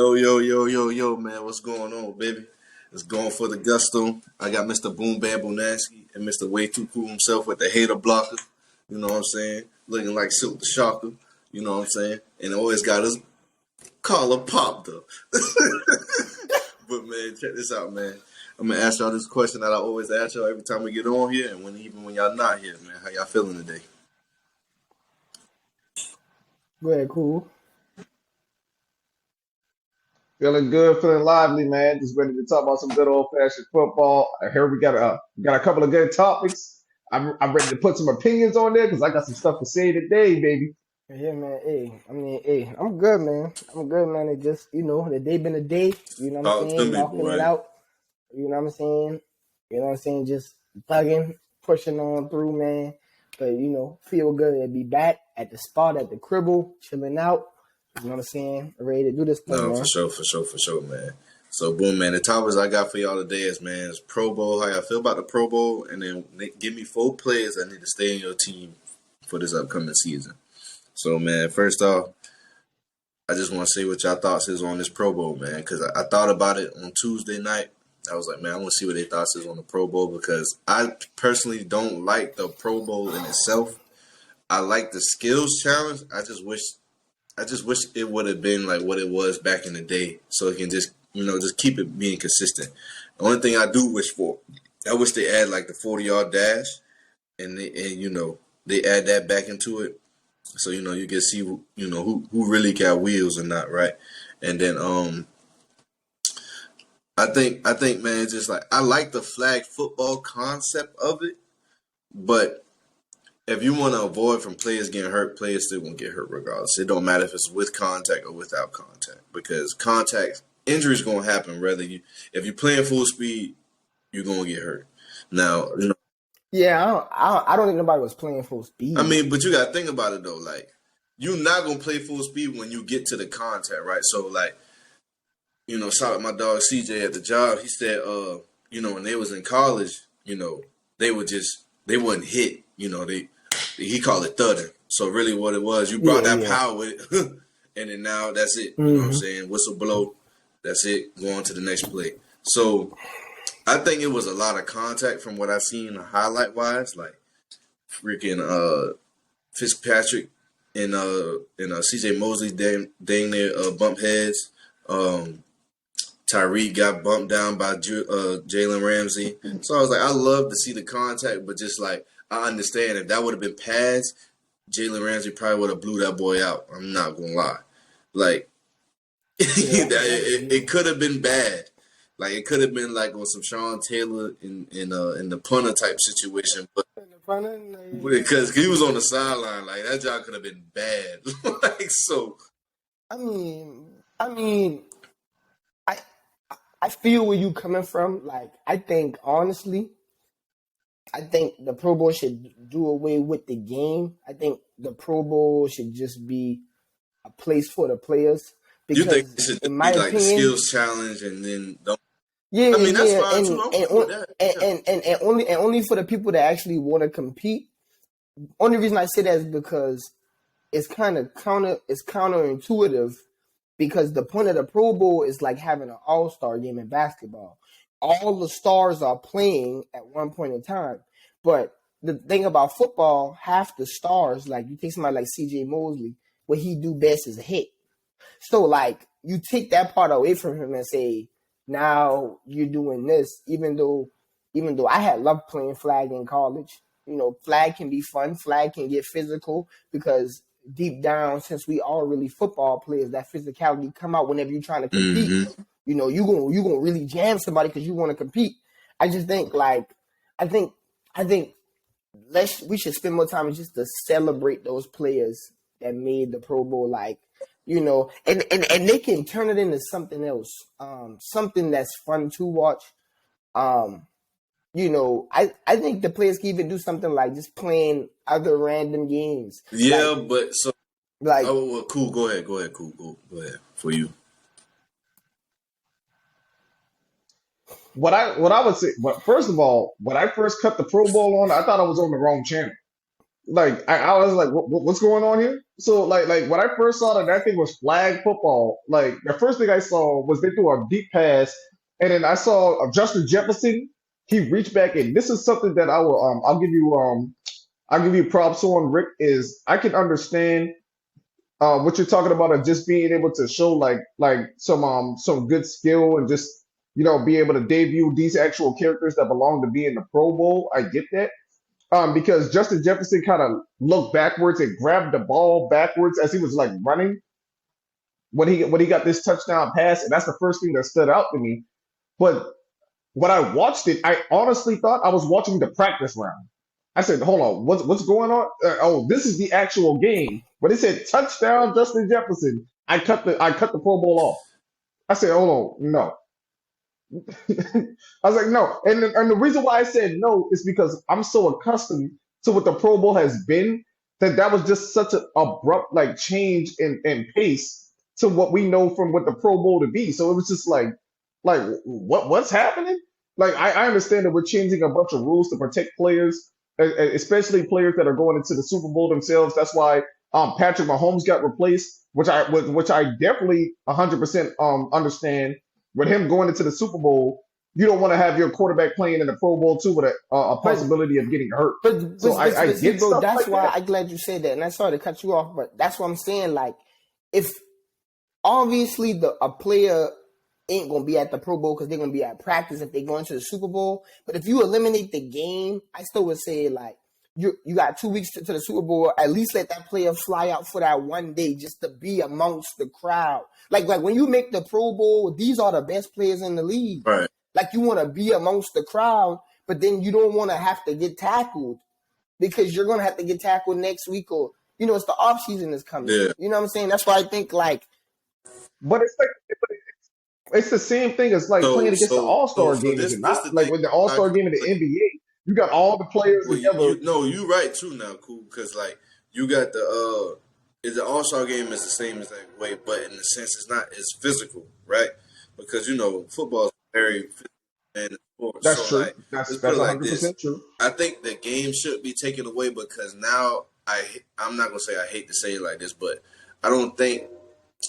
Yo, yo, yo, yo, yo, man, what's going on, baby? It's going for the gusto. I got Mr. Boom Bam Bonaski and Mr. Way Too Cool himself with the hater blocker. You know what I'm saying? Looking like Silk the Shocker. You know what I'm saying? And always got his collar popped up. But man, check this out, man. I'm gonna ask y'all this question that I always ask y'all every time we get on here, and even when y'all not here, man. How y'all feeling today? Go ahead, cool. Feeling good, feeling lively, man. Just ready to talk about some good old fashioned football. I heard we got a couple of good topics. I'm ready to put some opinions on there because I got some stuff to say today, baby. Yeah, man. Hey, I'm good, man. I'm good, man. It just, the day been a day. You know what I'm Talk to saying? me, Knocking it boy. out. You know what I'm saying? Just thugging, pushing on through, man. But feel good to be back at the spot at the cribble, chilling out. You know what I'm saying? Ready to do this thing, No, man. for sure, man. So, boom, man. The topics I got for y'all today is, man, is Pro Bowl. How y'all feel about the Pro Bowl? And then give me 4 players that need to stay in your team for this upcoming season. So, man, first off, I just want to say what y'all thoughts is on this Pro Bowl, man, because I thought about it on Tuesday night. I was like, man, I want to see what their thoughts is on the Pro Bowl because I personally don't like the Pro Bowl in itself. I like the skills challenge. I just wish it would have been like what it was back in the day, so it can just keep it being consistent. The only thing I do wish for, I wish they add like the 40-yard dash, and they add that back into it, so you can see who really got wheels or not, right? And then I think man, it's just like I like the flag football concept of it, but if you want to avoid from players getting hurt, players still gonna get hurt regardless. It don't matter if it's with contact or without contact because contact injuries gonna happen. If you playing full speed, you're gonna get hurt. Now, Yeah, I don't think nobody was playing full I speed. mean, but you gotta think about it though. Like, you're not gonna play full speed when you get to the contact, right? So, like, shout out my dog CJ at the job. He said, when they was in college, they wouldn't hit. He called it thudding. So really, what it was, you brought Yeah, that yeah. power with it, and then now that's it. You know what I'm hmm saying? Whistle blow, that's it. Go on to the next play. So I think it was a lot of contact from what I seen highlight wise, like freaking Fitzpatrick and CJ Mosley dang near bump heads. Um, Tyreek got bumped down by Jalen Ramsey. So I was like, I love to see the contact, but just like I understand if that would have been pads, Jalen Ramsey probably would have blew that boy out. I'm not gonna lie, like Yeah, it could have been bad. Like it could have been like on some Sean Taylor in the punter type situation, but because he was on the sideline, like that job could have been bad. Like so, I mean, I I feel where you coming from. Like, I think honestly, I think the Pro Bowl should do away with the game. I think the Pro Bowl should just be a place for the players you think because, it should in just my be like the opinion, skills challenge and then don't? yeah, I mean that's yeah, fine too. I'm and cool with that. Yeah. only for the people that actually want to compete. Only reason I say that is because it's kind of it's counterintuitive because the point of the Pro Bowl is like having an all-star game in basketball. All the stars are playing at one point in time. But the thing about football, half the stars, like you take somebody like CJ Mosley, what he do best is a hit. So like you take that part away from him and say, now you're doing this, even though I had loved playing flag in college. Flag can be fun, flag can get physical because deep down, since we are really football players, that physicality come out whenever you're trying to compete. Mm-hmm. You gonna really jam somebody because you want to compete. I just think I think I think we should spend more time just to celebrate those players that made the Pro Bowl, and they can turn it into something else, something that's fun to watch. Um, I think the players can even do something like just playing other random games, Yeah, but so like oh well, cool. Go ahead, cool. Go ahead for you. What I would say, but first of all, when I first cut the Pro Bowl on, I thought I was on the wrong channel. Like I was like, what's going on here? So like when I first saw that thing was flag football. Like the first thing I saw was they threw a deep pass, and then I saw Justin Jefferson. He reached back in. This is something that I will I'll give you props on, Rick. Is I can understand what you're talking about of just being able to show like some good skill and just be able to debut these actual characters that belong to be in the Pro Bowl. I get that. Because Justin Jefferson kind of looked backwards and grabbed the ball backwards as he was like running when he got this touchdown pass, and that's the first thing that stood out to me. But when I watched it, I honestly thought I was watching the practice round. I said, "Hold on, what's going on? Oh, this is the actual game." But it said touchdown Justin Jefferson. I cut the Pro Bowl off. I said, "Hold on, no." I was like, no. And the reason why I said no is because I'm so accustomed to what the Pro Bowl has been that was just such an abrupt like change in pace to what we know from what the Pro Bowl to be. So it was just like what's happening? Like I understand that we're changing a bunch of rules to protect players, especially players that are going into the Super Bowl themselves. That's why Patrick Mahomes got replaced, which I definitely 100% understand. With him going into the Super Bowl, you don't want to have your quarterback playing in the Pro Bowl too with a But possibility of getting hurt. but So I see, get bro, stuff that's like why that. I'm glad you said that. And I sorry to cut you off, but that's what I'm saying. Like, if obviously a player ain't gonna be at the Pro Bowl because they're gonna be at practice if they go into the Super Bowl. But if you eliminate the game, I still would say like you got 2 weeks to the Super Bowl. At least let that player fly out for that one day just to be amongst the crowd. Like when you make the Pro Bowl, these are the best players in the league. Right. Like you want to be amongst the crowd, but then you don't want to have to get tackled because you're gonna have to get tackled next week or it's the off season is coming. Yeah. You know what I'm saying? That's why I think like But it's the same thing as like playing So against the so All so Star so game, is this it this not? the Like thing. with the All I Star game in the NBA, you got all the players Well, together. you no, you right too now, cool. Because like you got is the All Star game is the same as that way, but in the sense it's not as physical, right? Because football is very physical and sport. That's So true. like That's let's put that's it like this: 100% true. I think the game should be taken away because now I'm not gonna say I hate to say it like this, but I don't think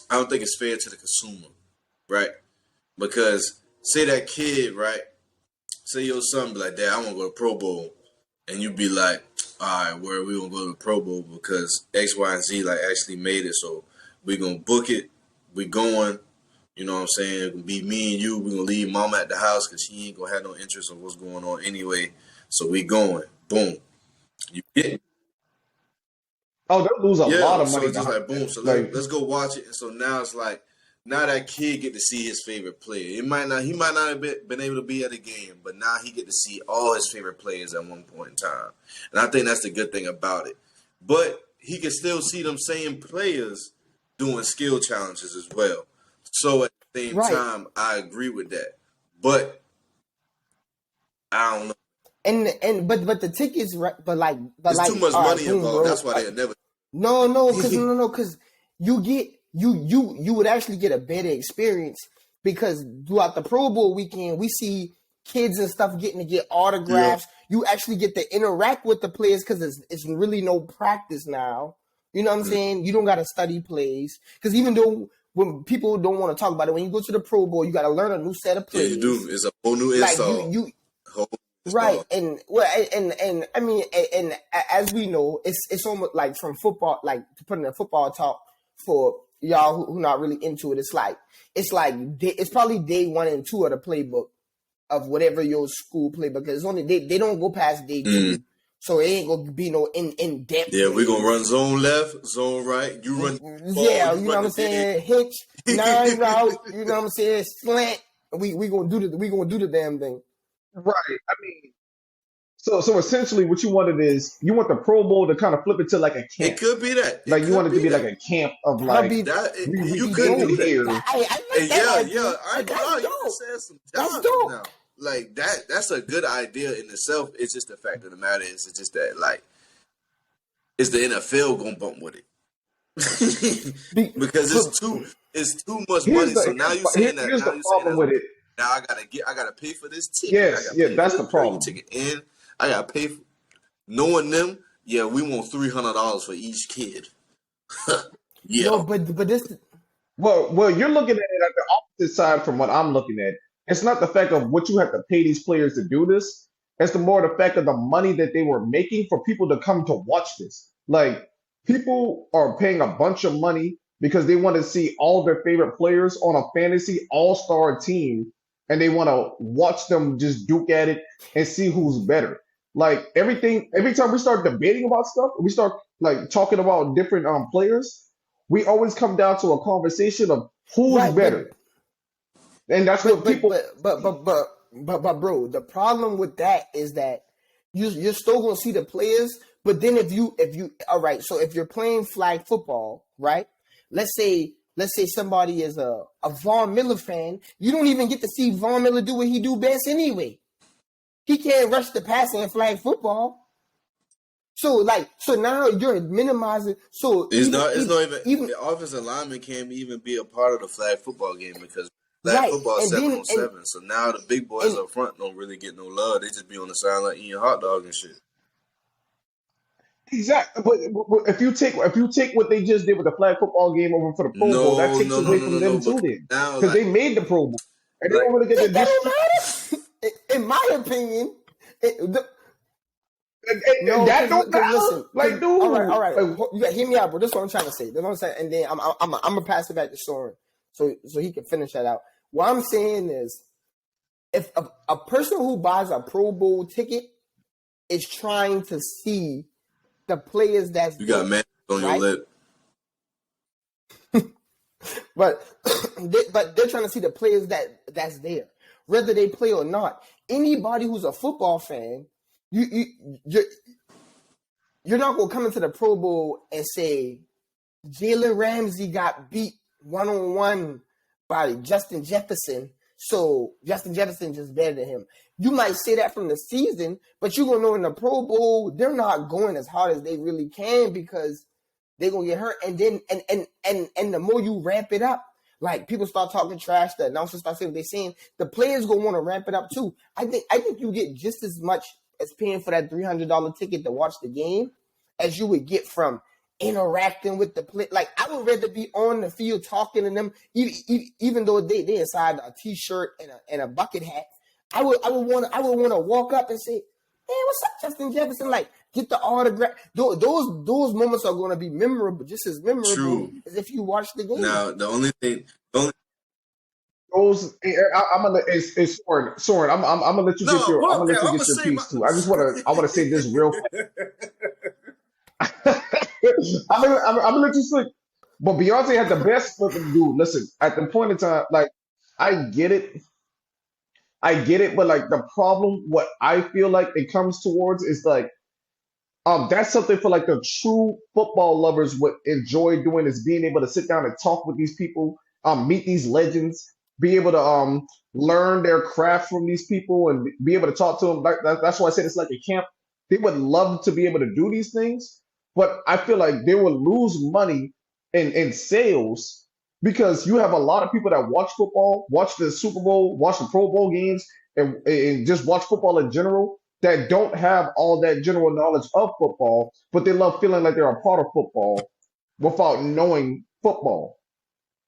I don't think it's fair to the consumer, right? Because say that kid, right? Say your son be like, Dad, I want to go to Pro Bowl, and you be like, all right, where we gonna go to the Pro Bowl because X, Y, and Z like actually made it, so we gonna book it. We going. You know what I'm saying? It gonna be me and you. We gonna leave Mama at the house because she ain't gonna have no interest in what's going on anyway. So we going. Boom. You get Oh, they'll lose a lot Yeah, of so money it's just behind like boom. So like let's go watch it. And so now it's like now that kid get to see his favorite player. He might not have been able to be at a game, but now he get to see all his favorite players at one point in time. And I think that's the good thing about it. But he can still see them same players doing skill challenges as well. So at the same right. time, I agree with that. But I don't know. But the tickets right but There's like too much all right, money boom, involved. bro. That's why they'll never. Because you get you would actually get a better experience because throughout the Pro Bowl weekend we see kids and stuff getting to get Yeah. autographs. You actually get to interact with the players because it's really no practice now. You know what I'm saying? You don't got to study plays because even though when people don't want to talk about it, when you go to the Pro Bowl, you got to learn a new set of Yeah, plays. you do. It's a whole new Like install. you Whole right, install. and well, and I mean, and as we know, it's almost like from football, like to put in a football talk for y'all who not really into it. It's probably day 1 and 2 of the playbook of whatever your school playbook is. It's only they don't go past day 2, so it ain't gonna be no in depth. Yeah, we're gonna run zone left, zone right. You run the ball, Yeah, you you know run what I'm the dig. saying? Hitch, 9 route, you know what I'm saying? Slant. We gonna do the damn thing. right. I mean, so essentially what you wanted is you want the Pro Bowl to kind of flip it to like a It camp. could be that. It Like you want could it to be be like that. a camp of That'd like be You we could came do dope. that. here. I like And that yeah, idea. I ain't gonna lie, That's you can dope. save some That's jobs dope. now. Like that's a good idea in itself. It's just the fact of the matter is it's just that like is the NFL gonna bump with it? Be, Because it's too much Here's money. the So now you here's saying that here's now the you saying problem that with it. now I gotta pay for this ticket. I Yes, gotta yeah, pay for that's the this premium problem. ticket and I gotta pay for knowing them, yeah, we want $300 for each kid. No, Yeah. but this Well, you're looking at it at the opposite side from what I'm looking at. It's not the fact of what you have to pay these players to do this. It's the more the fact of the money that they were making for people to come to watch this. Like people are paying a bunch of money because they want to see all their favorite players on a fantasy all-star team, and they want to watch them just duke at it and see who's better. Like everything, every time we start debating about stuff, we start like talking about different players, we always come down to a conversation of who's right, better, and that's but what but people. but but but but but bro, the problem with that is that you're still gonna see the players, but then if you all right, so if you're playing flag football, right? Let's say somebody is a Von Miller fan, you don't even get to see Von Miller do what he do best anyway. He can't rush the passer in flag football. So now you're minimizing. So It's not. It's not even. even The offensive lineman can't even be a part of the flag football game because flag right, football is and 7 then on 7. So now the big boys and up front don't really get no love. They just be on the sideline eating hot dogs and shit. Exactly, but if you take what they just did with the flag football game over for the Pro Bowl, that No, takes no, no, away no, from no, no. them too, Because then, now, because they made the Pro Bowl and they like don't really get that the don't disrespect. matter. In my opinion, the, And no, that don't because matter. listen, Like, because all dude, right, like, you got hear me out, bro. This is what I'm trying to say. This is what I'm saying, and then I'm gonna pass it back to Soren, so he can finish that out. What I'm saying is, if a person who buys a Pro Bowl ticket is trying to see the players that's you got there, man on your right? lip. But but they're trying to see the players that's there, whether they play or not. Anybody who's a football fan, you you you're, you're not gonna come into the Pro Bowl and say Jalen Ramsey got beat 1-on-1 by Justin Jefferson, so Justin Jefferson just better than him. You might say that from the season, but you're gonna know in the Pro Bowl they're not going as hard as they really can because they're gonna get hurt. And then and the more you ramp it up, like people start talking trash, the announcers start saying what they're saying, the players gonna want to ramp it up too. I think you get just as much as paying for that $300 ticket to watch the game as you would get from interacting with the play. Like I would rather be on the field talking to them, even though they inside a t-shirt and a bucket hat. I would want to walk up and say, "Hey, what's up, Justin Jefferson?" Like get the autograph. Those moments are going to be memorable, just as memorable True. as if you watch the game. Now the only thing, the only those. I'm gonna. It's Soren. I'm gonna let you get no, your. I'm well, gonna okay, let you I'm get gonna your say my. piece too. I want to say this real fast. I'm gonna let you sleep. But Beyonce had the best looking dude. Listen, at the point in time, like I get it, but like the problem, what I feel like it comes towards is like that's something for like the true football lovers would enjoy doing is being able to sit down and talk with these people, meet these legends, be able to learn their craft from these people and be able to talk to them. That's why I said it's like a camp. They would love to be able to do these things, but I feel like they would lose money in sales because you have a lot of people that watch football, watch the Super Bowl, watch the Pro Bowl games, and just watch football in general that don't have all that general knowledge of football, but they love feeling like they're a part of football without knowing football.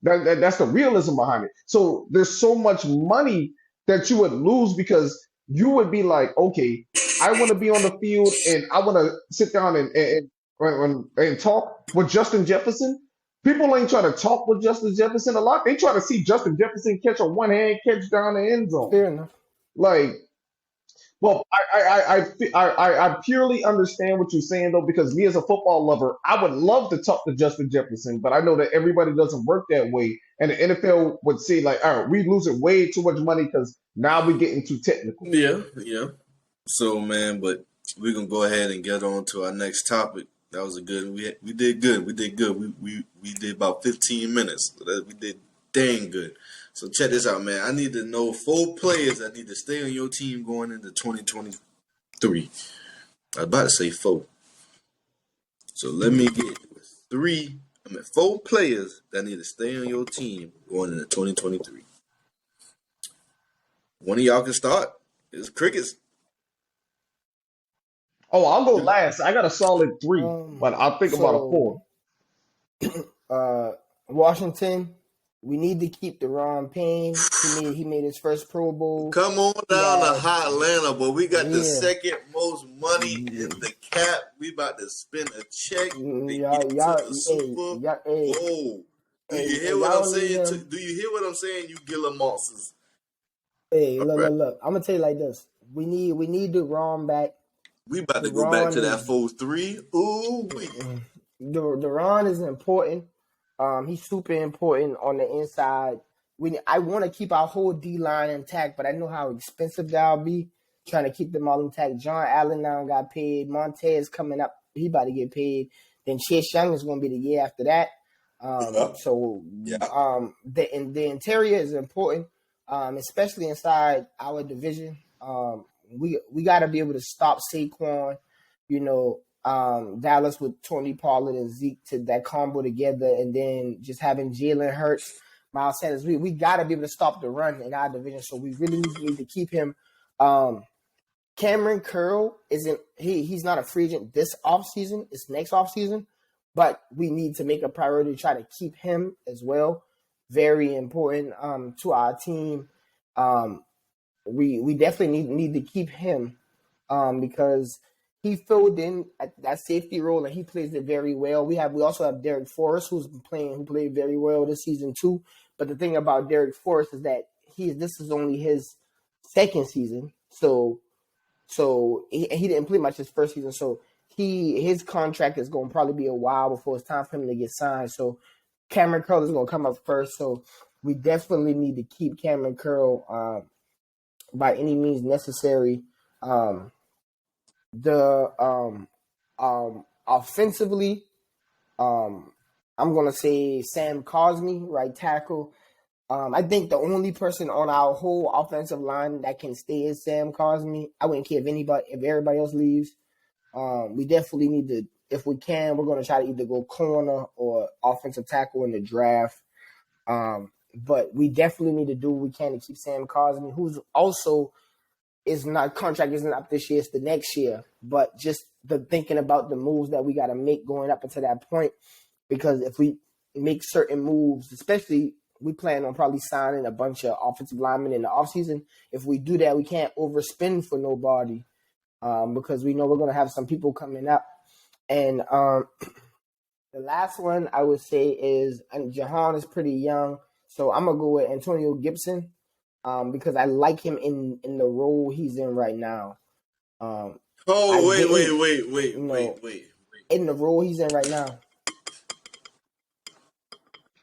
That's the realism behind it. So there's so much money that you would lose because you would be like, okay, I want to be on the field and I want to sit down and talk with Justin Jefferson. People ain't trying to talk with Justin Jefferson a lot. They try to see Justin Jefferson catch a one-hand catch down the end zone. Fair enough. Like, well, I purely understand what you're saying though, because me as a football lover, I would love to talk to Justin Jefferson, but I know that everybody doesn't work that way, and the NFL would say like, all right, we losing way too much money because now we're getting too technical. Yeah, yeah. So man, but we're gonna go ahead and get on to our next topic. That was a good. We did good. We did good. We did about 15 minutes. We did dang good. So check this out, man. I need to know 4 players that need to stay on your team going into 2023. I was about to say 4. So let me get 4 players that need to stay on your team going into 2023. One of y'all can start. It's Crickets. Oh, I'll go last. I got a solid 3, but I'll think about a So 4. Washington, we need to keep Deron Payne. He made his first Pro Bowl. Come on He down to had Hotlanta, but we got the yeah. second most money in the cap. We about to spend a check to get to the Super Bowl. Do you hear what I'm saying? Do you hear what I'm saying, you Gila monsters? Hey, look. I'm gonna tell you like this. We need Deron back. We about to go back to that 4-3. Ooh, Deron is important. He's super important on the inside. I want to keep our whole D line intact, but I know how expensive that'll be. Trying to keep them all intact. John Allen now got paid. Montez coming up. He about to get paid. Then Chase Young is going to be the year after that. The interior is important, especially inside our division. We got to be able to stop Saquon. Dallas with Tony Pollard and Zeke to that combo together, and then just having Jalen Hurts, Miles Sanders. We got to be able to stop the run in our division, so we really need to keep him. Cameron Curl he's not a free agent this offseason. It's next offseason, but we need to make a priority to try to keep him as well. Very important to our team. We definitely need to keep him because he filled in at that safety role and he plays it very well. We also have Derek Forrest who played very well this season too. But the thing about Derek Forrest is that this is only his second season, so he didn't play much his first season. So his contract is going to probably be a while before it's time for him to get signed. So Cameron Curl is going to come up first. So we definitely need to keep Cameron Curl by any means necessary. Offensively, I'm gonna say Sam Cosmi, right tackle. I think the only person on our whole offensive line that can stay is Sam Cosmi. I wouldn't care if everybody else leaves. We definitely need to, if we can, we're gonna try to either go corner or offensive tackle in the draft. But we definitely need to do what we can to keep Sam Cosmi, who's also contract isn't up this year, it's the next year. But just thinking about the moves that we got to make going up until that point, because if we make certain moves, especially we plan on probably signing a bunch of offensive linemen in the offseason. If we do that, we can't overspend for nobody because we know we're going to have some people coming up. And the last one I would say is, and Jahan is pretty young, so I'm going to go with Antonio Gibson. Because I like him in the role he's in right now. Wait. In the role he's in right now.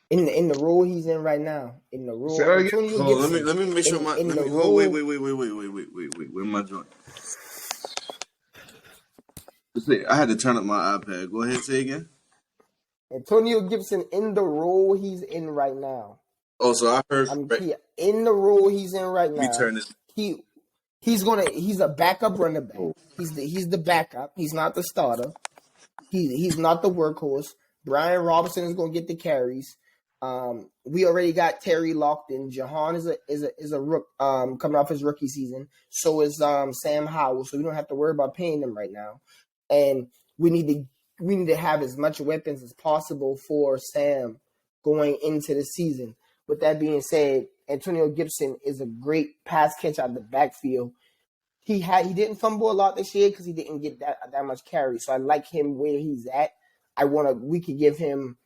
In the role he's in right now. In the role. Antonio Gibson, let me make sure my. Wait. Where my joint? I had to turn up my iPad. Go ahead, say again. Antonio Gibson in the role he's in right now. Oh, so I heard in the role he's in right now. He's a backup running back. He's the backup. He's not the starter. He's not the workhorse. Brian Robinson is going to get the carries. We already got Terry locked in. Jahan is a rook coming off his rookie season. So is Sam Howell. So we don't have to worry about paying them right now. And we need to have as much weapons as possible for Sam going into the season. With that being said, Antonio Gibson is a great pass catch out of the backfield. He didn't fumble a lot this year because he didn't get that much carry. So I like him where he's at. We could give him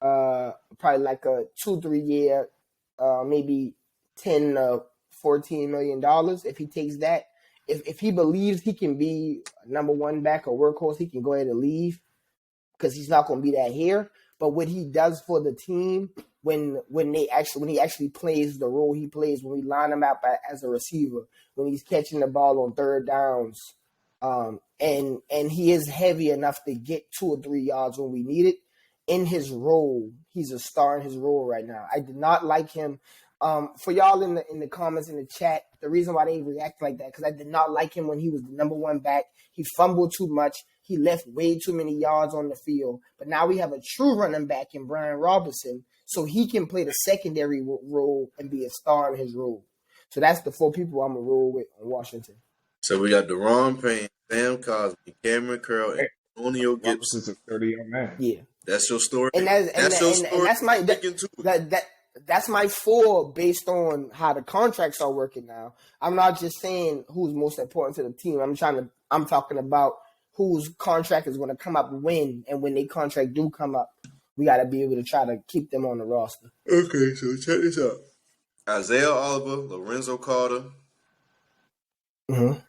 probably like a 2-3 year, maybe $10 $14 million if he takes that. If he believes he can be number one back or workhorse, he can go ahead and leave because he's not going to be that here. But what he does for the team when he actually plays the role he plays, when we line him up as a receiver, when he's catching the ball on third downs, and he is heavy enough to get 2 or 3 yards when we need it. In his role, he's a star in his role right now. I did not like him. For y'all in the comments in the chat, the reason why they react like that, because I did not like him when he was the number one back. He fumbled too much. He left way too many yards on the field. But now we have a true running back in Brian Robinson, so he can play the secondary role and be a star in his role. So that's the 4 people I'm going to roll with in Washington. So we got Deron Payne, Sam Cosmi, Cameron Curl, and Antonio Gibson. Robinson's a 30-year man. Yeah. That's your story. And That's your story. that's my Sticking to it. that's my four based on how the contracts are working now. I'm not just saying who's most important to the team. I'm talking about whose contract is going to come up when, and when their contract do come up, we got to be able to try to keep them on the roster. Okay, so check this out. Isaiah Oliver, Lorenzo Carter, Mm-hmm.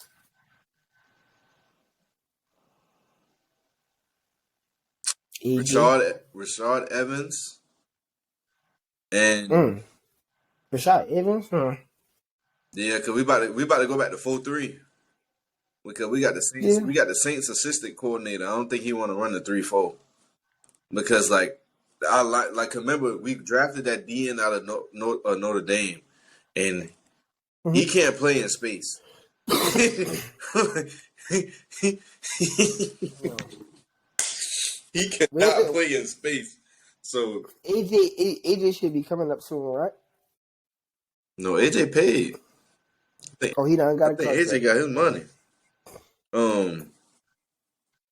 Rashard Evans, and Rashad Evans. yeah, because we about to go back to 4-3. Because we got the Saints, Yeah. we got the Saints assistant coordinator. I don't think he want to run the 3-4 because I like remember we drafted that DN out of Notre Dame, and he can't play in space. He cannot play in space. So AJ should be coming up soon, right? no, AJ paid. He done got I a think contract. AJ got his money.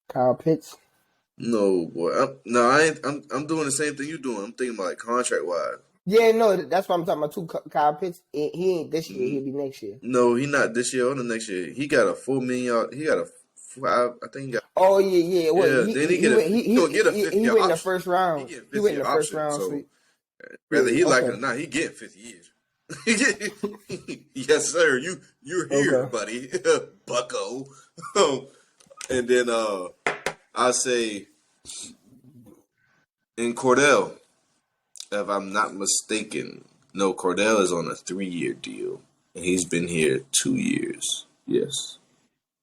Kyle Pitts. No, boy. I'm doing the same thing you doing. I'm thinking about like contract wise. Yeah, no, that's what I'm talking about too. Kyle Pitts. He ain't this year. He'll be next year. No, he not this year or the next year. He got a $4 million. He got a $5. I think he got. Oh yeah. Well, yeah. Then he get a 50 he went in the first round. He went in the first round. So whether he like it or not, he getting 50 years. Yes, sir. You're here, buddy, Bucko. And then I say in Cordell, if I'm not mistaken, no, Cordell is on a 3-year deal, and he's been here 2 years. Yes,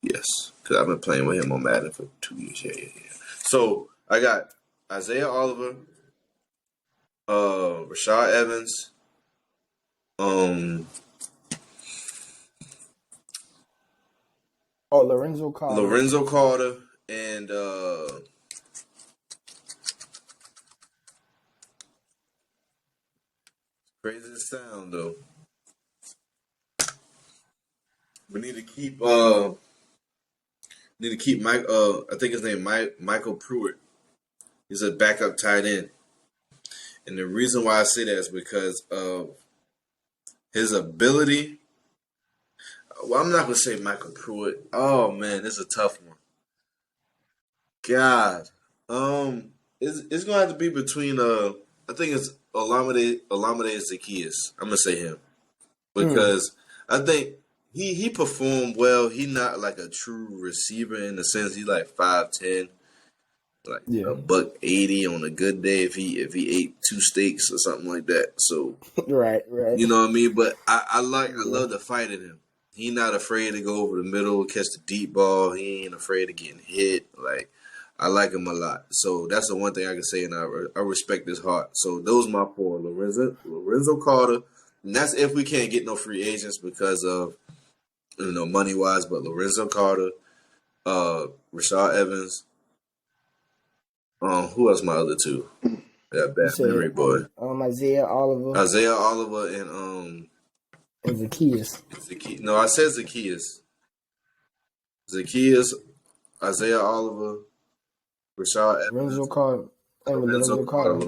because I've been playing with him on Madden for 2 years. Yeah. So I got Isaiah Oliver, Rashad Evans, Lorenzo Carter, and crazy to sound though. We need to keep Mike. I think his name Michael Pruitt. He's a backup tight end, and the reason why I say that is because of his ability. Well, I'm not gonna say Michael Pruitt. Oh man, this is a tough one. God, it's gonna have to be between I think it's Olamide Zaccheaus. I'm gonna say him because I think he performed well. He not like a true receiver in the sense he's like 5'10", like $180 on a good day if he ate 2 steaks or something like that. So right. You know what I mean? But I love the fight in him. He not afraid to go over the middle, catch the deep ball. He ain't afraid of getting hit. Like, I like him a lot. So that's the one thing I can say, and I respect his heart. So those are my 4. Lorenzo Carter, and that's if we can't get no free agents because of, money-wise, but Lorenzo Carter, Rashad Evans. Who else my other 2? That bad memory boy. Isaiah Oliver and Zaccheaus. No, I said Zaccheaus. Isaiah Oliver, Rashad Evans, Lorenzo Carter.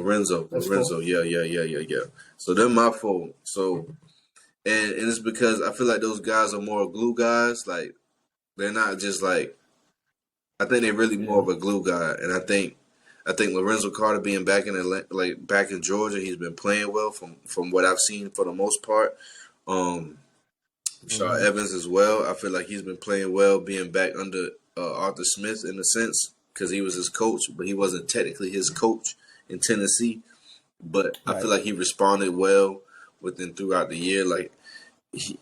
Yeah. So they're my 4. So, and it's because I feel like those guys are more glue guys. Like, they're not just like. I think they're really more of a glue guy, and I think Lorenzo Carter being back in Georgia, he's been playing well from what I've seen for the most part. Rashad Evans as well. I feel like he's been playing well, being back under Arthur Smith in a sense because he was his coach, but he wasn't technically his coach in Tennessee. But I feel like he responded well throughout the year. Like I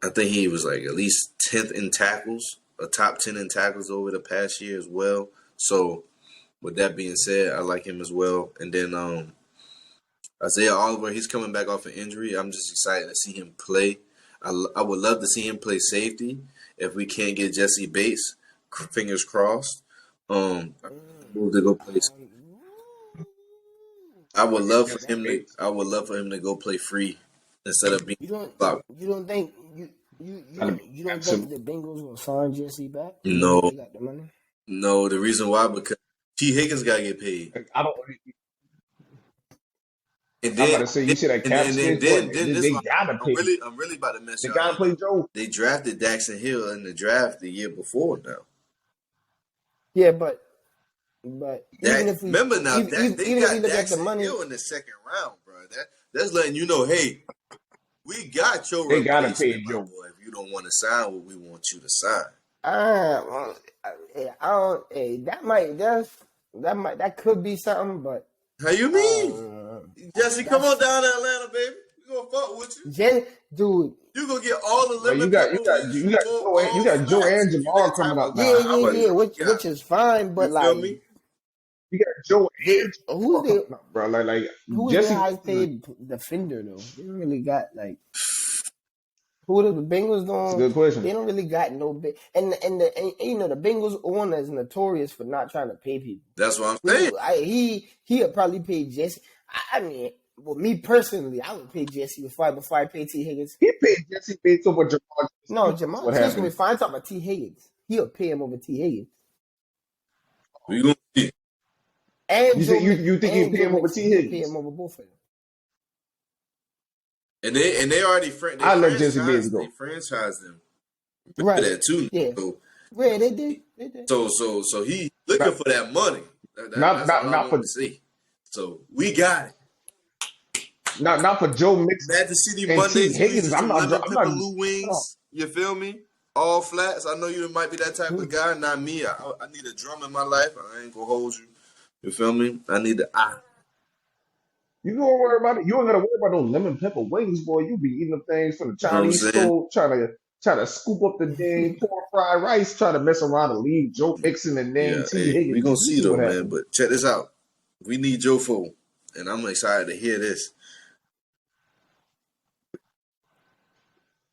think he was like at least 10th in tackles, a top 10 in tackles over the past year as well. So with that being said, I like him as well. And then Isaiah Oliver, he's coming back off an injury. I'm just excited to see him play. I would love to see him play safety if we can't get Jesse Bates. Fingers crossed. Move to go play. I would love for him to go play free instead of being. You don't think the Bengals will sign Jesse back? No. They got the money? No, the reason why because T. Higgins gotta get paid. I don't. And I'm about then, to say you see that and cap then, then, space, but then, then this they one, gotta pay. I'm really about to mess They y'all gotta head play up. Joe. They drafted Daxton Hill in the draft the year before now. Yeah, but even if we Remember now even, that they even if we got look at the Daxton money, Hill in the second round, bro. That's letting you know, hey, we got your They gotta pay replacement, my Joe. boy. If you don't want to sign what we want you to sign. well, I don't. Hey, that could be something, but How you mean? Jesse, come on that's down to Atlanta, baby. We gonna fuck with you. dude. You gonna get all the But lemon pepper wings you got for Joe, you all got Joe flats. and If you Jamal that coming type up of now. Yeah, how much yeah, money you got? which is fine, but You feel like, me? You got Joe they, and who's Jamal the coming up, bro. Like who's Jesse. their highest paid defender though? They don't really got like who the Bengals That's a don't. good question. They don't really got no big and you know the Bengals owner is notorious for not trying to pay people. That's what I'm saying. He would probably pay Jesse. I mean, well, me personally, I would pay Jesse before I pay T Higgins. He paid Jesse based on what Jamal. No, That's Jamal what Chase will be happened. fine. I'm talking about T Higgins. He'll pay him over T Higgins. We gonna see. And You Joe think you think he and pay Joe him over Mixon. T He'll pay Higgins? him over both of them. And they already I let Jesse Bates go. they franchised him. Right. That too. Yeah. So Yeah, they did. They did. so he looking Not for that money. not That's all I not for want to see. So we got it. not for Joe Mixon Magic City and T Mondays, we Higgins. used I'm some not. lemon I'm pepper not. Lou wings. You feel me? All flats. I know you might be that type of guy, not me. I need a drum in my life. I ain't gonna hold you. You feel me? I need the You don't worry about it. You ain't gotta worry about those lemon pepper wings, boy. You be eating them things from the You know what I'm Chinese saying? store, trying to scoop up the dang poor fried rice, trying to mess around and leave Joe Mixon and Yeah, dang T hey, we Higgins. gonna You see see though, what man. happened. But check this out. We need Joe Fool, and I'm excited to hear this.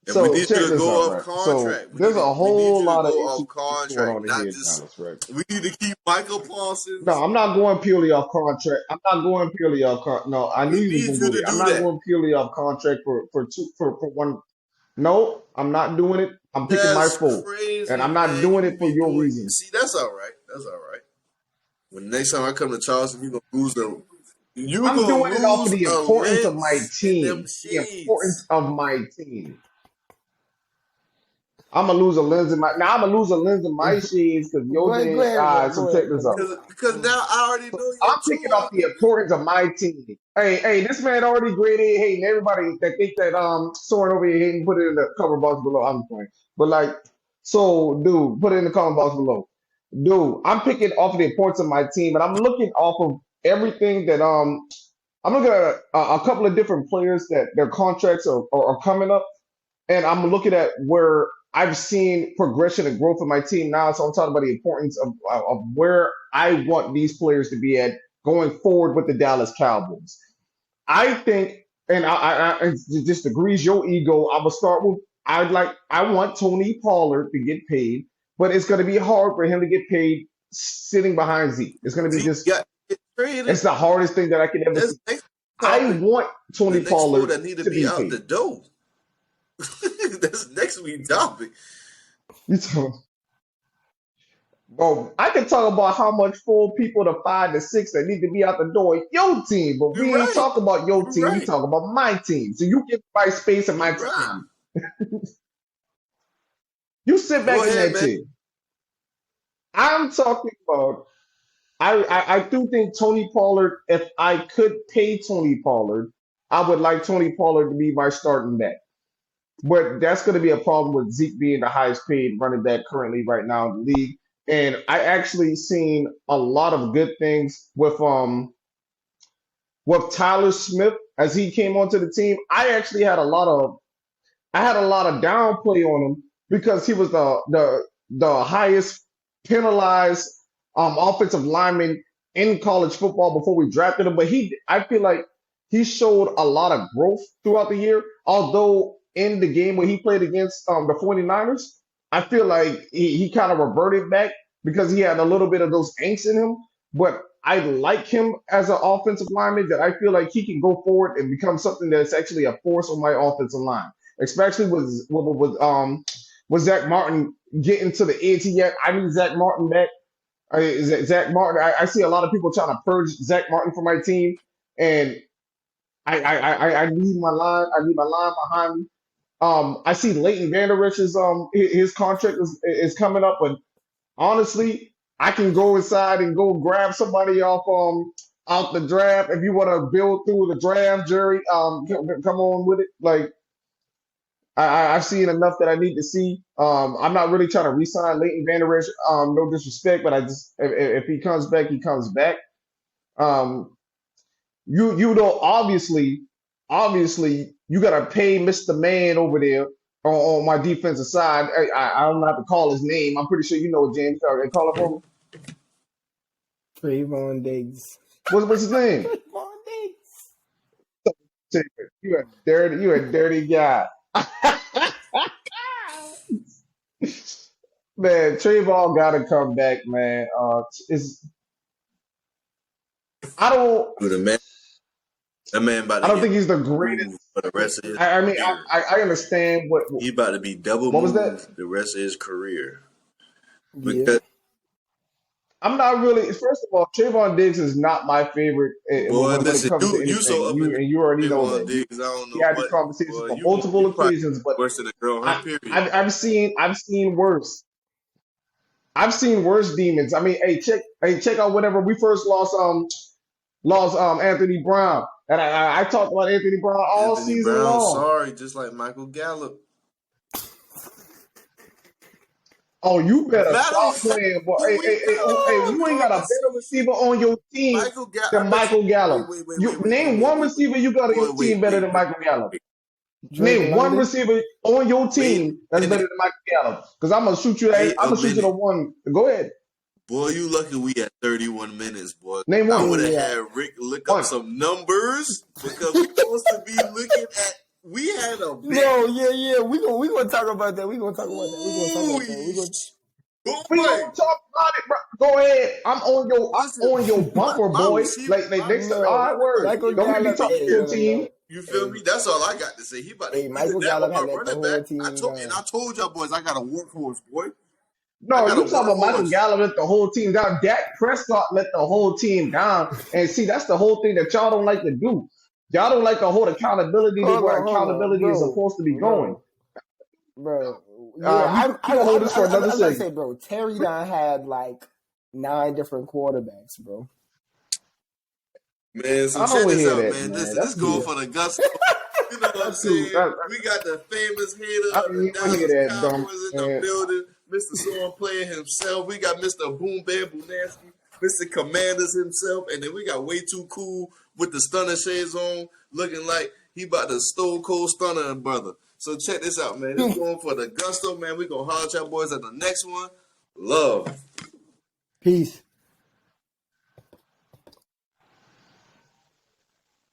And we So need check you to this go out, off right? So contract. there's a We need whole you to lot of go issues off going contract, on in not here, just. Dallas, right? We need to keep Michael No, Parsons. I'm not going purely off contract. I'm not going purely off contract. No, I knew We you was need gonna you go to there. I'm do not that. going purely off contract for one. No, I'm not doing it. I'm picking my That's foe, and crazy, I'm not man. doing You it for be your doing. reasons. See, that's all right. That's all right. When next time I come to Charleston, you gonna lose the. You I'm gonna doing it off of lose the a importance of my lens in them team. The importance shades. of my team. I'm gonna lose a lens in my. Now I'm gonna lose a lens in my shades because Go your ahead, day. All right, so go check ahead, this because out. Because now I already know your I'm picking true off the identity. importance of my team. Hey, this man already grade A hating. Everybody that think that soaring over here hating, put it in the comment box below. I'm playing. But like, so dude, put it in the comment box below. Dude, I'm picking off of the importance of my team, and I'm looking off of everything that I'm looking at a couple of different players that their contracts are coming up, and I'm looking at where I've seen progression and growth of my team now. So I'm talking about the importance of where I want these players to be at going forward with the Dallas Cowboys. I think, and it just agrees your ego. I'm gonna start with I want Tony Pollard to get paid, but it's gonna be hard for him to get paid sitting behind Zeke. It's gonna be Zeke just got to get traded. it's the hardest thing that I can ever see. That's next I topic. want The Tony next four Pollard that need to to be be out the paid. door. That's next week topic. You tell Bro, I can talk about how much 4 people to 5 to 6 that need to be out the door in your team, but You're we ain't right. talking about your You're team. We right. talk about my team. So you give my space and my You're right. time. You sit Go back in ahead, that man. chair. I'm talking about. I do think Tony Pollard. If I could pay Tony Pollard, I would like Tony Pollard to be my starting back. But that's going to be a problem with Zeke being the highest paid running back currently right now in the league. And I actually seen a lot of good things with Tyler Smith as he came onto the team. I had a lot of downplay on him because he was the highest penalized offensive lineman in college football before we drafted him. But I feel like he showed a lot of growth throughout the year. Although in the game when he played against the 49ers, I feel like he kind of reverted back because he had a little bit of those angst in him. But I like him as an offensive lineman that I feel like he can go forward and become something that's actually a force on my offensive line, especially with Zach Martin getting to the edge. I need Zach Martin back. Zach Martin. I see a lot of people trying to purge Zach Martin from my team, and I need my line. I need my line behind me. I see Leighton Vander Esch's his contract is coming up, but honestly, I can go inside and go grab somebody off out the draft. If you want to build through the draft, Jerry, come on with it. Like I've seen enough that I need to see. I'm not really trying to re-sign Leighton Vander Esch. No disrespect, but I just if he comes back, he comes back. Um, you know, obviously, you gotta pay Mr. Man over there on my defensive side. I don't have to call his name. I'm pretty sure you know James. Call it for me. Trayvon Diggs. What's his name? Trayvon Diggs. You a dirty guy. Man, Trayvon gotta come back, man. I don't With a man, that man about I to don't think get he's the greatest. moved for the rest of his I mean career. I understand He about to be double what was that? moved the rest of his career. Yeah. Because I'm not really. First of all, Trayvon Diggs is not my favorite boy, when it listen, comes to you so anything. up in And you already know Trayvon that. Diggs, I don't We know had this what. conversation Boy, on you multiple probably occasions, but worse than a girl. Her period. I've seen worse. I've seen worse demons. I mean, check out whenever we first lost Anthony Brown, and I talked about Anthony Brown all Anthony season Brown, long. sorry, just like Michael Gallup. Oh, you better Matter stop of fact, playing, boy. who we got? You ain't got a better receiver on your team Michael Gallup. than Michael Gallup. You name one Wait. receiver you got on your team better than Michael Gallup. Name one receiver on your team that's better than Michael Gallup. Because I'm gonna shoot you. I'm gonna shoot you the one. Go ahead. Boy, you lucky we had 31 minutes, boy. Name one. I would have had Rick look up some numbers because we supposed to be looking at. We had a bet. No, yeah. We gonna talk about that. We gonna talk about that. We gonna talk about it, bro. Go ahead. I'm on your bumper, boy. Like next to all right, word. Michael Don't make me Gallup, talk to your team. You feel me? That's all I got to say. He about to Michael Gallup had let the whole team I told y'all boys I got a workhorse, boy. No, you talking about Michael Gallup let the whole team down. Dak Prescott let the whole team down. And see, that's the whole thing that y'all don't like to do. Y'all don't like to hold accountability to where accountability is supposed to be going. Bro. Yeah, I hold this for another second. Say, bro, Terry done had like 9 different quarterbacks, bro. Man, so check this out, man. This going for the gusto. You know what I'm saying? We got the famous hater of the Dallas Cowboys in the building. Mr. Storm playing himself. We got Mr. Boom Bam Bunaski, Mr. Commanders himself, and then we got Way Too Cool with the stunner shades on, looking like he about to stone cold stunner and brother. So check this out, man. It's going for the gusto, man. We gonna holler at y'all boys at the next one. Love. Peace.